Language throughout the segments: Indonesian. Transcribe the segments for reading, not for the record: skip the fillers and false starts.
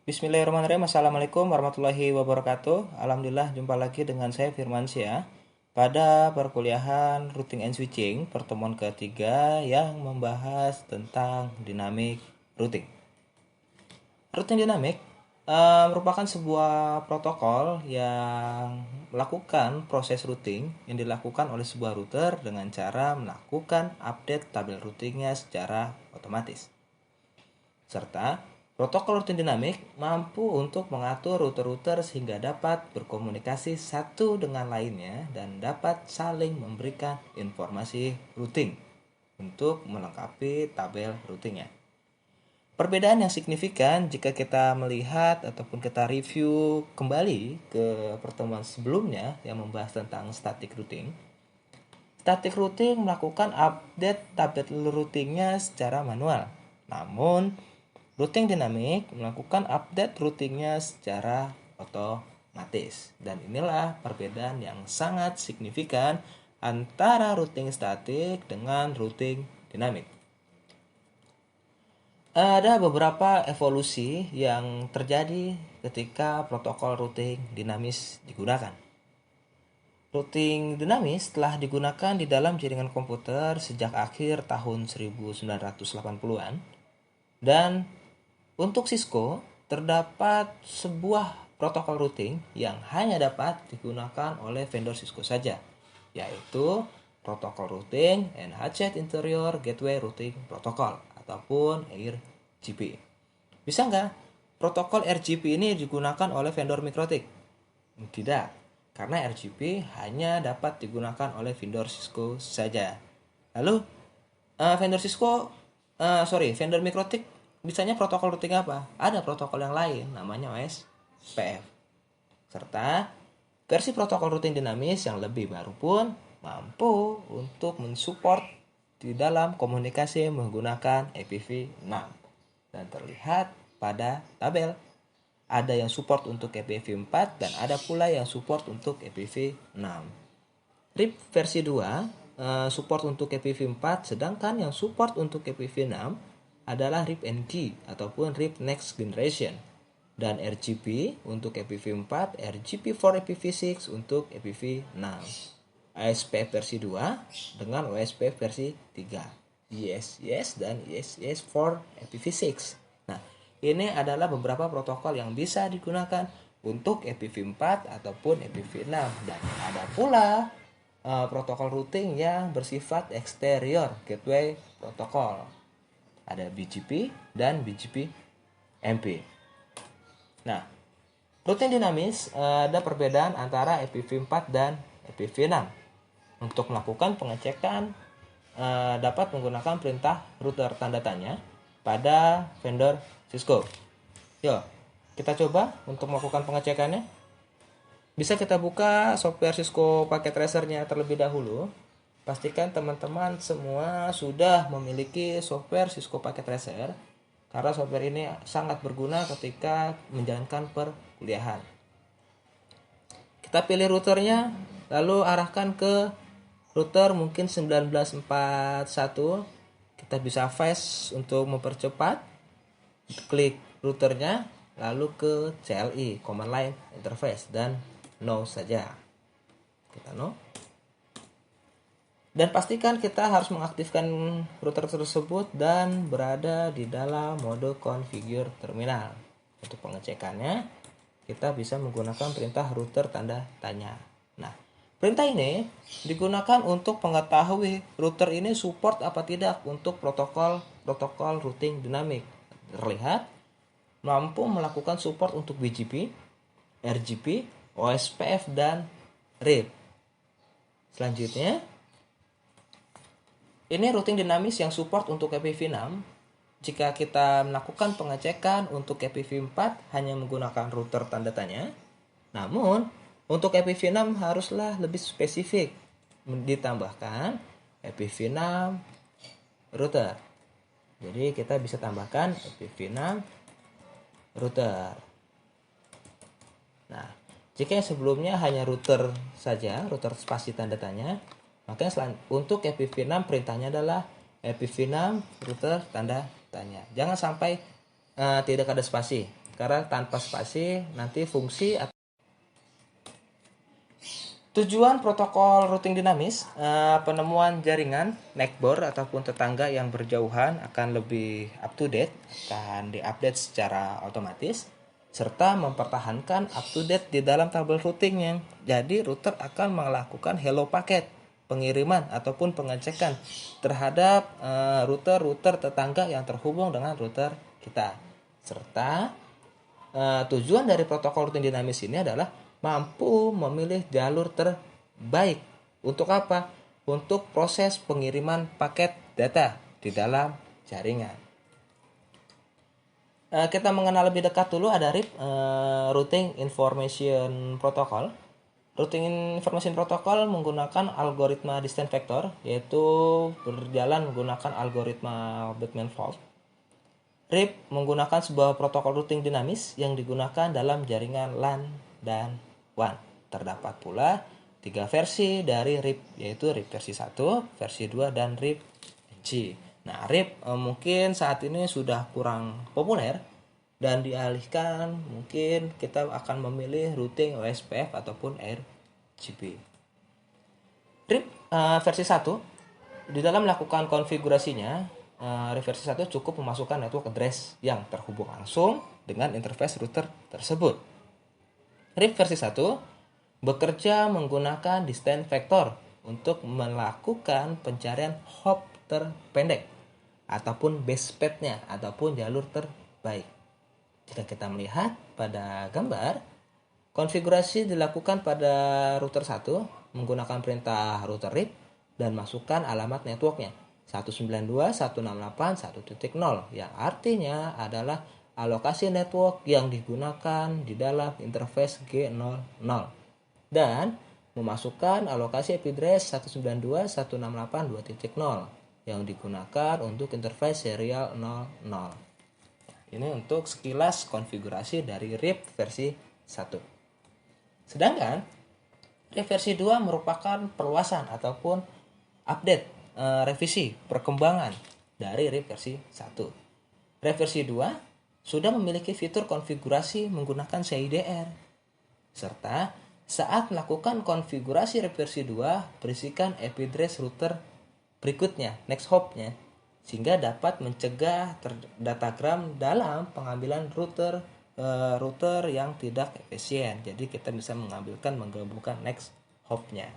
Bismillahirrahmanirrahim. Assalamualaikum warahmatullahi wabarakatuh. Alhamdulillah jumpa lagi dengan saya Firmansyah pada perkuliahan Routing and Switching pertemuan ketiga yang membahas tentang dinamik routing. Routing dinamik merupakan sebuah protokol yang melakukan proses routing yang dilakukan oleh sebuah router dengan cara melakukan update tabel routingnya secara otomatis. Serta protokol routing dinamik mampu untuk mengatur router-router sehingga dapat berkomunikasi satu dengan lainnya dan dapat saling memberikan informasi routing untuk melengkapi tabel routingnya. Perbedaan yang signifikan jika kita melihat ataupun kita review kembali ke pertemuan sebelumnya yang membahas tentang static routing. Static routing melakukan update tabel routingnya secara manual. Namun, routing dinamik melakukan update routingnya secara otomatis. Dan inilah perbedaan yang sangat signifikan antara routing statik dengan routing dinamik. Ada beberapa evolusi yang terjadi ketika protokol routing dinamis digunakan. Routing dinamis telah digunakan di dalam jaringan komputer sejak akhir tahun 1980-an. Dan untuk Cisco, terdapat sebuah protokol routing yang hanya dapat digunakan oleh vendor Cisco saja, yaitu protokol routing Enhanced Interior Gateway Routing Protocol ataupun RGP. Bisa nggak protokol RGP ini digunakan oleh vendor Mikrotik? Tidak, karena RGP hanya dapat digunakan oleh vendor Cisco saja. Lalu vendor Mikrotik bisanya protokol routing apa? Ada protokol yang lain namanya OSPF. Serta versi protokol routing dinamis yang lebih baru pun mampu untuk mensupport di dalam komunikasi menggunakan IPv6 dan terlihat pada tabel. Ada yang support untuk IPv4 dan ada pula yang support untuk IPv6. RIP versi 2 support untuk IPv4, sedangkan yang support untuk IPv6 adalah RIP NG ataupun RIP Next Generation, dan RGP untuk IPv4, RGP4 IPv6 untuk IPv6. OSPF versi 2 dengan OSPF versi 3, yes dan yes for IPv6. Nah, ini adalah beberapa protokol yang bisa digunakan untuk IPv4 ataupun IPv6, dan ada pula protokol routing yang bersifat eksterior gateway protokol. Ada BGP dan BGP MP. Nah, routing dinamis ada perbedaan antara IPv4 dan IPv6. Untuk melakukan pengecekan dapat menggunakan perintah router tanda tanya pada vendor Cisco. Yuk, kita coba untuk melakukan pengecekannya. Bisa kita buka software Cisco Packet Tracer-nya terlebih dahulu. Pastikan teman-teman semua sudah memiliki software Cisco Packet Tracer, karena software ini sangat berguna ketika menjalankan perkuliahan. Kita pilih routernya, lalu arahkan ke router mungkin 1941. Kita bisa fast untuk mempercepat. Klik routernya, lalu ke CLI, Command Line Interface, dan no saja. Kita no. Dan pastikan kita harus mengaktifkan router tersebut dan berada di dalam mode configure terminal. Untuk pengecekannya, kita bisa menggunakan perintah router tanda tanya. Nah, perintah ini digunakan untuk mengetahui router ini support apa tidak untuk protokol routing dinamik. Terlihat mampu melakukan support untuk BGP, RGP, OSPF, dan RIP. Selanjutnya, ini routing dinamis yang support untuk IPv6. Jika kita melakukan pengecekan untuk IPv4 hanya menggunakan router tanda tanya. Namun, untuk IPv6 haruslah lebih spesifik, ditambahkan IPv6 router. Jadi kita bisa tambahkan IPv6 router. Nah, jika yang sebelumnya hanya router saja, router spasi tanda tanya, maka untuk IPv6 perintahnya adalah IPv6 router tanda tanya. Jangan sampai tidak ada spasi, karena tanpa spasi nanti fungsi atau tujuan protokol routing dinamis, penemuan jaringan neckbore ataupun tetangga yang berjauhan akan lebih up to date, akan diupdate secara otomatis, serta mempertahankan up to date di dalam tabel routingnya. Jadi router akan melakukan hello paket, pengiriman ataupun pengecekan terhadap router-router tetangga yang terhubung dengan router kita. Serta tujuan dari protokol routing dinamis ini adalah mampu memilih jalur terbaik. Untuk apa? Untuk proses pengiriman paket data di dalam jaringan. Kita mengenal lebih dekat dulu ada RIP, Routing Information Protocol. Routing Information Protocol menggunakan algoritma distant vector, yaitu berjalan menggunakan algoritma Bellman-Ford. RIP menggunakan sebuah protokol routing dinamis yang digunakan dalam jaringan LAN dan WAN. Terdapat pula 3 versi dari RIP, yaitu RIP versi 1, versi 2, dan RIP NG. Nah, RIP mungkin saat ini sudah kurang populer dan dialihkan mungkin kita akan memilih routing OSPF ataupun RGB. RIP versi 1 di dalam melakukan konfigurasinya, RIP versi 1 cukup memasukkan network address yang terhubung langsung dengan interface router tersebut. RIP versi 1 bekerja menggunakan distant vector untuk melakukan pencarian hop terpendek ataupun base path-nya ataupun jalur terbaik. Jika kita melihat pada gambar, konfigurasi dilakukan pada router 1 menggunakan perintah router RIP dan masukkan alamat networknya 192.168.1.0 yang artinya adalah alokasi network yang digunakan di dalam interface G00 dan memasukkan alokasi IP address 192.168.2.0 yang digunakan untuk interface serial 00. Ini untuk sekilas konfigurasi dari RIP versi 1. Sedangkan RIP versi 2 merupakan perluasan ataupun update, revisi, perkembangan dari RIP versi 1. RIP versi 2 sudah memiliki fitur konfigurasi menggunakan CIDR. Serta saat melakukan konfigurasi RIP versi 2 berisikan IP address router berikutnya, next hop-nya, sehingga dapat mencegah datagram dalam pengambilan router yang tidak efisien. Jadi kita bisa menggabungkan next hop-nya.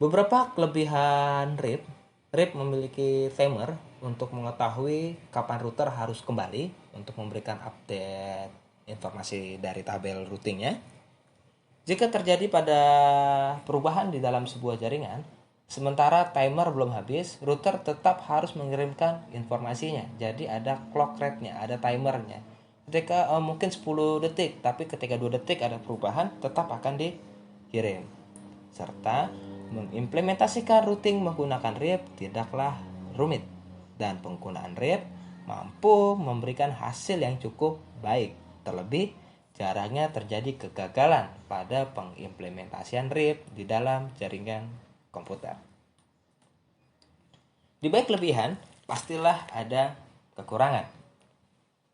Beberapa kelebihan RIP memiliki timer untuk mengetahui kapan router harus kembali untuk memberikan update informasi dari tabel routingnya. Jika terjadi pada perubahan di dalam sebuah jaringan, sementara timer belum habis, router tetap harus mengirimkan informasinya. Jadi ada clock rate-nya, ada timernya. Ketika mungkin 10 detik, tapi ketika 2 detik ada perubahan, tetap akan dikirim. Serta mengimplementasikan routing menggunakan RIP tidaklah rumit dan penggunaan RIP mampu memberikan hasil yang cukup baik. Terlebih, jarangnya terjadi kegagalan pada pengimplementasian RIP di dalam jaringan komputer. Di balik kelebihan, pastilah ada kekurangan.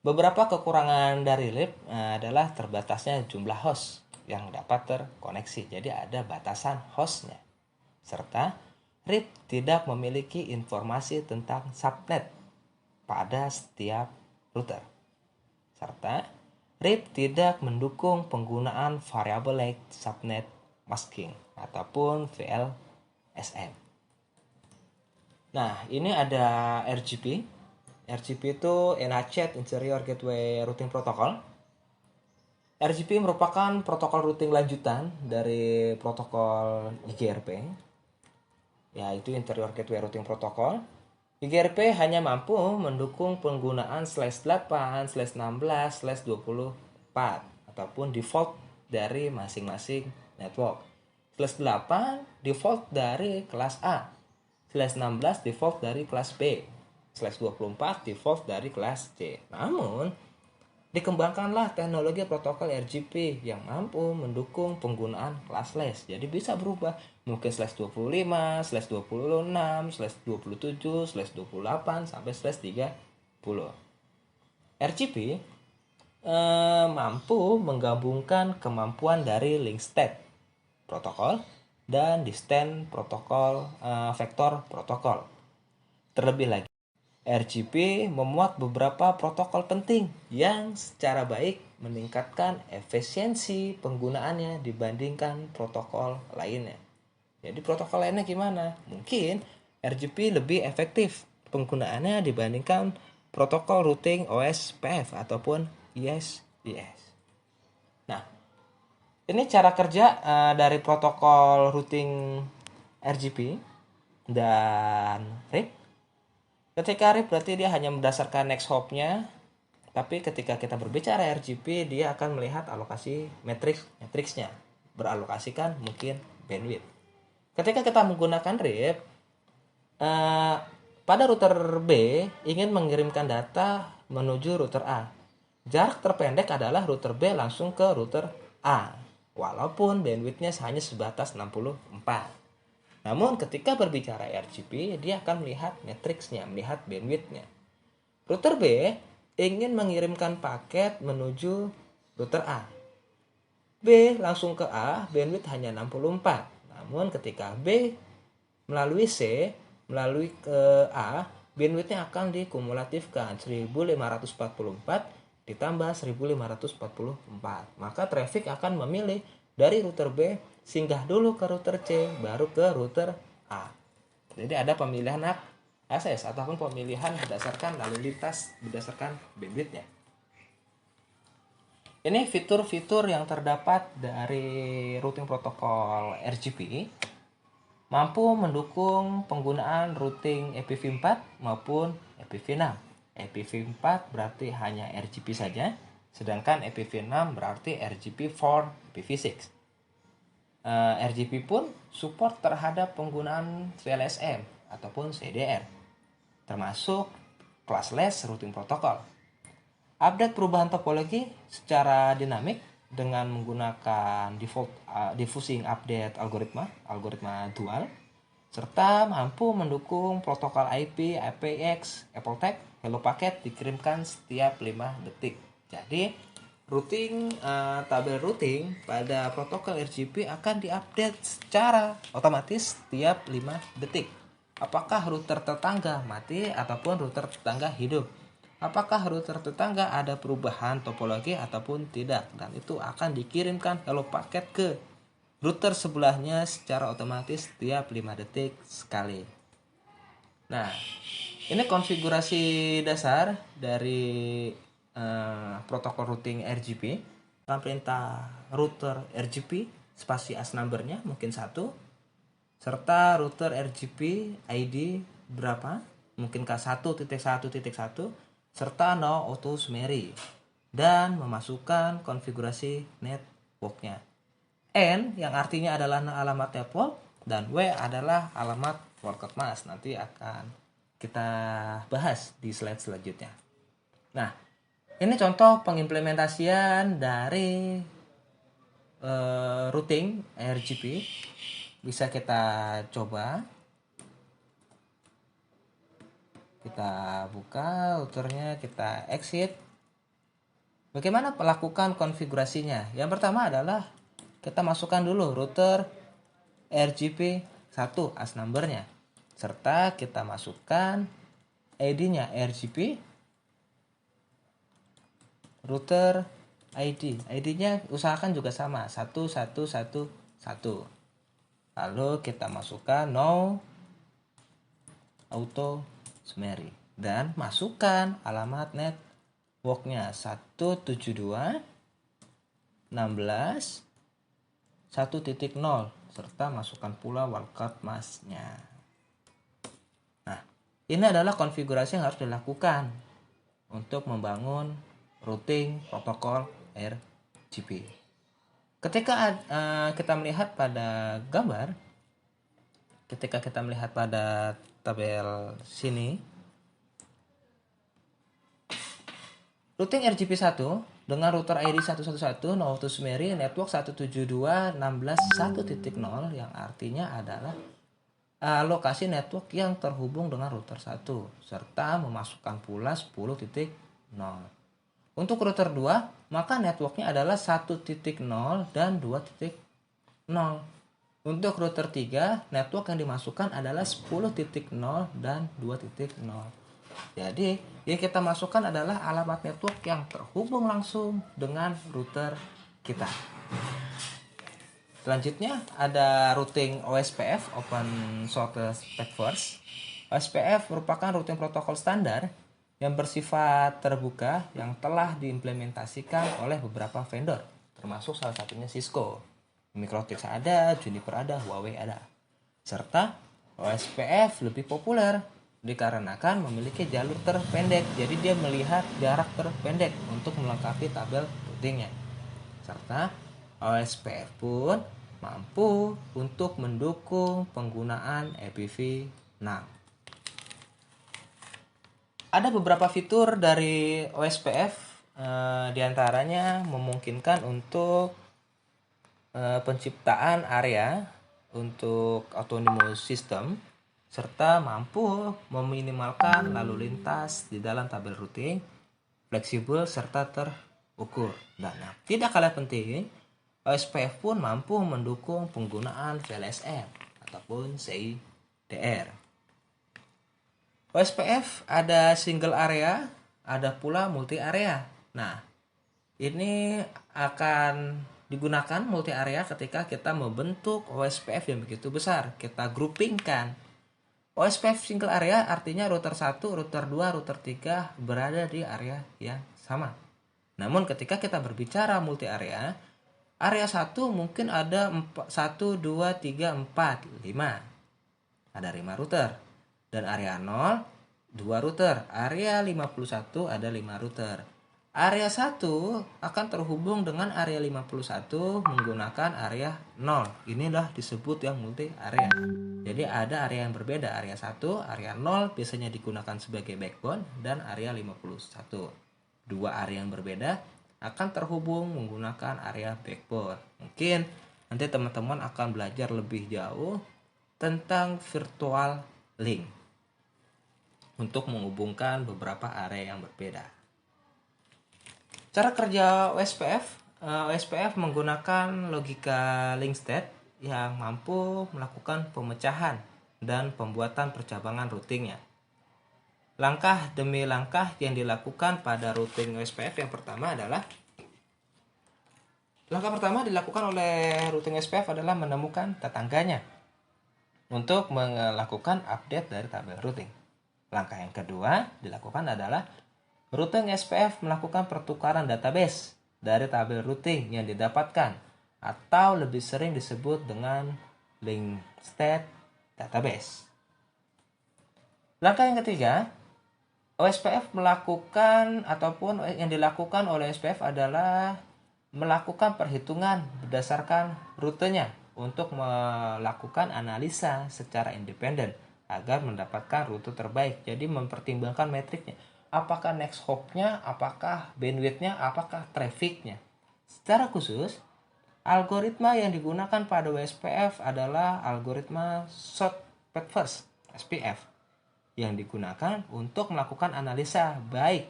Beberapa kekurangan dari RIP adalah terbatasnya jumlah host yang dapat terkoneksi. Jadi ada batasan hostnya. Serta RIP tidak memiliki informasi tentang subnet pada setiap router. Serta RIP tidak mendukung penggunaan variable length subnet masking ataupun VLSM. Nah, ini ada RGB. RGB itu Enhanced Interior Gateway Routing Protocol. RGB merupakan protokol routing lanjutan dari protokol IGRP, yaitu Interior Gateway Routing Protocol. IGRP hanya mampu mendukung penggunaan /8/16/24 ataupun default dari masing-masing network. /8 default dari kelas A, /16 default dari kelas B, /24 default dari kelas C. Namun, dikembangkanlah teknologi protokol RGB yang mampu mendukung penggunaan classless. Jadi bisa berubah mungkin /25, /26, /27, /28 sampai /30. RGB mampu menggabungkan kemampuan dari link state protokol dan distance protokol vektor protokol. Terlebih lagi, RGP memuat beberapa protokol penting yang secara baik meningkatkan efisiensi penggunaannya dibandingkan protokol lainnya. Jadi protokol lainnya gimana? Mungkin RGP lebih efektif penggunaannya dibandingkan protokol routing OSPF ataupun ISIS. Nah, ini cara kerja dari protokol routing RGP dan RIP. Ketika RIP berarti dia hanya berdasarkan next hop-nya, tapi ketika kita berbicara RGP dia akan melihat alokasi matriksnya, beralokasikan mungkin bandwidth. Ketika kita menggunakan RIP, pada router B ingin mengirimkan data menuju router A. Jarak terpendek adalah router B langsung ke router A, walaupun bandwidthnya hanya sebatas 64. Namun ketika berbicara RGP, dia akan melihat matriksnya, melihat bandwidthnya. Router B ingin mengirimkan paket menuju router A. B langsung ke A, bandwidth hanya 64. Namun ketika B melalui C, melalui ke A, bandwidthnya akan dikumulatifkan 1544 ditambah 1544. Maka traffic akan memilih dari router B singgah dulu ke router C, baru ke router A. Jadi ada pemilihan akses ataupun pemilihan berdasarkan lalu lintas, berdasarkan bandwidthnya. Ini fitur-fitur yang terdapat dari routing protokol RGP mampu mendukung penggunaan routing IPv4 maupun IPv6. IPv4 berarti hanya RGP saja, sedangkan IPv6 berarti RGP4, IPv6. RGP pun support terhadap penggunaan VLSM ataupun CDR, termasuk classless routing protocol. Update perubahan topologi secara dinamik dengan menggunakan default diffusing update algoritma dual, serta mampu mendukung protokol IP, IPX, AppleTag, Hello Packet dikirimkan setiap 5 detik. Jadi tabel routing pada protokol RGP akan diupdate secara otomatis setiap 5 detik. Apakah router tetangga mati ataupun router tetangga hidup? Apakah router tetangga ada perubahan topologi ataupun tidak, dan itu akan dikirimkan Hello Packet ke router sebelahnya secara otomatis setiap 5 detik sekali. Nah, ini konfigurasi dasar dari protokol routing RGP. Dalam perintah router RGP spasi as numbernya mungkin 1, serta router RGP ID berapa, mungkinkah 1.1.1, serta no auto summary, dan memasukkan konfigurasi networknya. N yang artinya adalah alamat network dan W adalah alamat broadcast. Nanti akan kita bahas di slide selanjutnya. Nah, ini contoh pengimplementasian dari routing RGP. Bisa kita coba. Kita buka routernya, kita exit. Bagaimana melakukan konfigurasinya? Yang pertama adalah kita masukkan dulu router RGP 1 as numbernya, serta kita masukkan ID-nya RGP router ID-nya usahakan juga sama 1111. Lalu kita masukkan no auto summary dan masukkan alamat networknya 172.16.1.0 serta masukkan pula wildcard masknya. Nah, ini adalah konfigurasi yang harus dilakukan untuk membangun routing protokol RGP. Ketika kita melihat pada gambar, ketika kita melihat pada tabel sini, routing RGP 1 dengan router ID 111 no auto summary network 172.16.1.0 yang artinya adalah lokasi network yang terhubung dengan router 1 serta memasukkan pula 10.0. Untuk router 2, maka networknya adalah 1.0 dan 2.0. Untuk router 3, network yang dimasukkan adalah 10.0 dan 2.0. Jadi, yang kita masukkan adalah alamat network yang terhubung langsung dengan router kita. Selanjutnya ada routing OSPF, Open Source Spec First. OSPF merupakan routing protokol standar yang bersifat terbuka yang telah diimplementasikan oleh beberapa vendor, termasuk salah satunya Cisco. Microtix ada, Juniper ada, Huawei ada. Serta OSPF lebih populer dikarenakan memiliki jalur terpendek, jadi dia melihat jarak terpendek untuk melengkapi tabel routingnya. Serta OSPF pun mampu untuk mendukung penggunaan IPv6. Ada beberapa fitur dari OSPF, diantaranya memungkinkan untuk penciptaan area untuk autonomous system, serta mampu meminimalkan lalu lintas di dalam tabel routing, fleksibel serta terukur. Dan tidak kalah penting, OSPF pun mampu mendukung penggunaan VLSM ataupun CIDR. OSPF ada single area, ada pula multi area. Nah, ini akan digunakan multi area ketika kita membentuk OSPF yang begitu besar. Kita groupingkan. OSPF single area artinya router 1, router 2, router 3 berada di area yang sama. Namun ketika kita berbicara multi area 1 mungkin ada 1, 2, 3, 4, 5. Ada 5 router. Dan area 0, 2 router. Area 51 ada 5 router. Area 1 akan terhubung dengan area 51 menggunakan area 0. Inilah disebut yang multi area. Jadi ada area yang berbeda. Area 1, area 0 biasanya digunakan sebagai backbone dan area 51. Dua area yang berbeda akan terhubung menggunakan area backbone. Mungkin nanti teman-teman akan belajar lebih jauh tentang virtual link untuk menghubungkan beberapa area yang berbeda. Cara kerja OSPF menggunakan logika link state yang mampu melakukan pemecahan dan pembuatan percabangan routingnya. Langkah demi langkah yang dilakukan pada routing OSPF yang pertama adalah dilakukan oleh routing OSPF adalah menemukan tetangganya untuk melakukan update dari tabel routing. Langkah yang kedua dilakukan adalah routing SPF melakukan pertukaran database dari tabel routing yang didapatkan atau lebih sering disebut dengan link state database. Langkah yang ketiga, OSPF melakukan ataupun yang dilakukan oleh OSPF adalah melakukan perhitungan berdasarkan rutenya untuk melakukan analisa secara independen agar mendapatkan rute terbaik. Jadi mempertimbangkan metriknya. Apakah next hop-nya, apakah bandwidth-nya, apakah traffic-nya. Secara khusus, algoritma yang digunakan pada OSPF adalah algoritma Short Path First, SPF, yang digunakan untuk melakukan analisa baik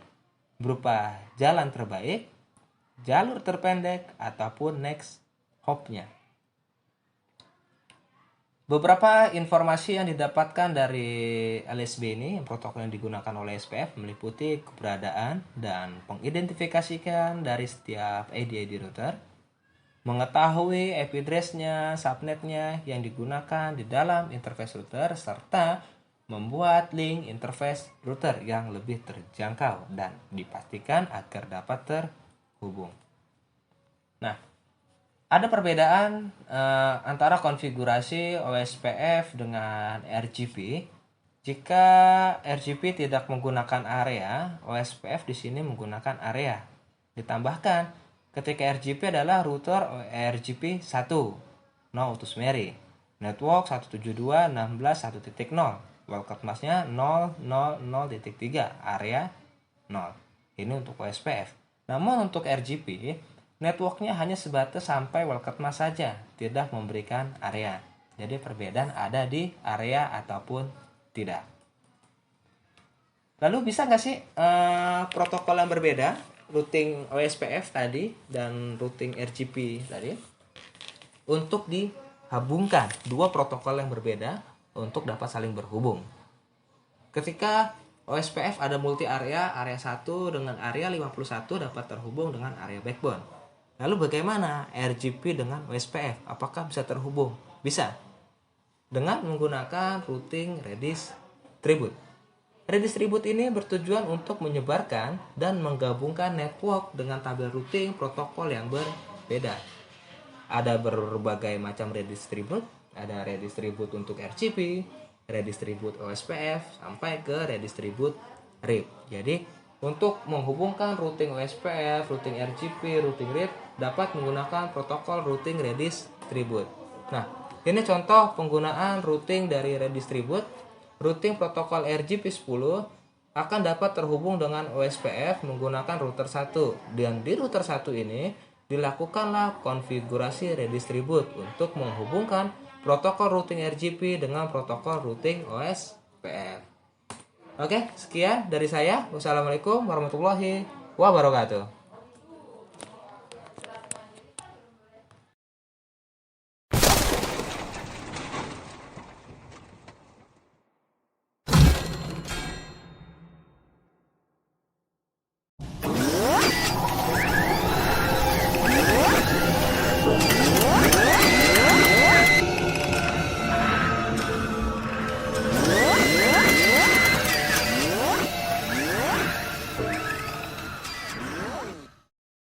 berupa jalan terbaik, jalur terpendek, ataupun next hop-nya. Beberapa informasi yang didapatkan dari LSB ini, protokol yang digunakan oleh SPF meliputi keberadaan dan mengidentifikasikan dari setiap ID router, mengetahui IP address-nya, subnet-nya yang digunakan di dalam interface router, serta membuat link interface router yang lebih terjangkau dan dipastikan agar dapat terhubung. Nah, ada perbedaan antara konfigurasi OSPF dengan RGP. Jika RGP tidak menggunakan area, OSPF di sini menggunakan area. Ditambahkan, ketika RGP adalah router RGP 1, no utus Mary, network 172.16.1.0, welcome mask-nya 0.0.0.3, area 0. Ini untuk OSPF. Namun untuk RGP, networknya hanya sebatas sampai welcome mask saja, tidak memberikan area. Jadi perbedaan ada di area ataupun tidak. Lalu bisa nggak sih protokol yang berbeda routing OSPF tadi dan routing RGP tadi untuk digabungkan dua protokol yang berbeda untuk dapat saling berhubung. Ketika OSPF ada multi area 1 dengan area 51 dapat terhubung dengan area backbone. Lalu bagaimana RGP dengan OSPF? Apakah bisa terhubung? Bisa. Dengan menggunakan routing redistribute. Redistribute ini bertujuan untuk menyebarkan dan menggabungkan network dengan tabel routing protokol yang berbeda. Ada berbagai macam redistribute, ada redistribute untuk RGP, redistribute OSPF, sampai ke redistribute RIP. Jadi, untuk menghubungkan routing OSPF, routing RGP, routing RIP dapat menggunakan protokol routing redistribute. Nah, ini contoh penggunaan routing dari redistribute. Routing protokol RGP10 akan dapat terhubung dengan OSPF menggunakan router 1. Dan di router 1 ini dilakukanlah konfigurasi redistribute untuk menghubungkan protokol routing RGP dengan protokol routing OSPF. Oke, sekian dari saya. Wassalamualaikum warahmatullahi wabarakatuh.